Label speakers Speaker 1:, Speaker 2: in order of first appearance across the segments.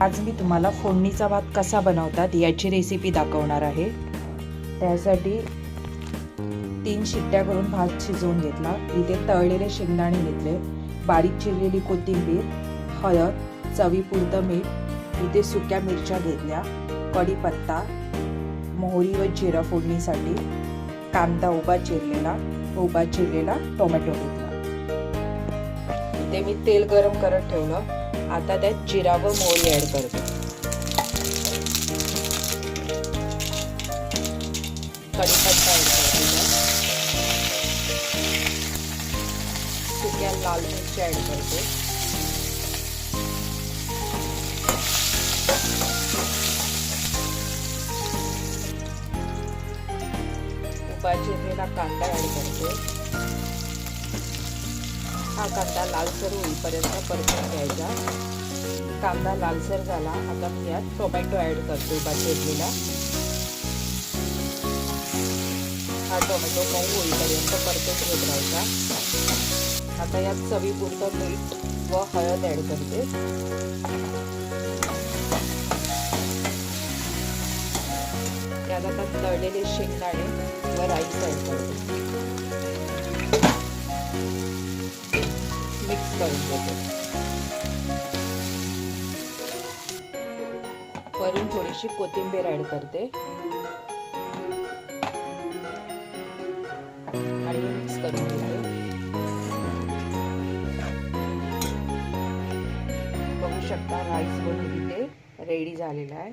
Speaker 1: आज मी तुम्हाला फोडणीचा भात कसा बनवतात याची रेसिपी दाखवणार आहे। त्यासाठी 3 शिट्ट्या करून भात शिजवून घेतला। इथे तळलेले शेंगदाणे घेतले, बारीक चिरलेली कोथिंबीर, हळद, चवीपुरतं मीठ, इथे सुक्या मिरच्या घेतल्या, कढीपत्ता, मोहरी व जिरा फोडणीसाठी, कांदा उभा चिरलेला टोमॅटो घेतला। इथे मी तेल गरम करत ठेवलं। आता त्यात जिरा व मोहरी ऍड करते। कढीपत्ता ऍड करते। सुक्या लाल मिरच्या ऍड करते। उभा चिरलेला कांदा ऍड करते। हा कांदा लालसर होईपर्यंत परतून घ्यायचा। कांदा लालसर झाला, आता मी यात टोमॅटो ऍड करते उभा चिरलेला। हा टोमॅटो मऊ होईपर्यंत परतून घेत राहायचा। आता यात चवीपुरतं मीठ व हळद ऍड करते। त्यात आता तळलेले शेंगदाणे व राईस ऍड करते। मिक्स करून घेते। वरून थोडीशी कोथिंबीर ऍड करते आणि मिक्स करून घेते। बघू शकता राईस बनवून इथे रेडी झालेला आहे।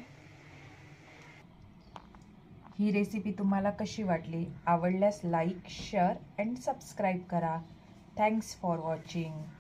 Speaker 1: ही रेसिपी तुम्हाला कशी वाटली? आवडल्यास लाईक, शेअर अँड सबस्क्राईब करा। Thanks for watching.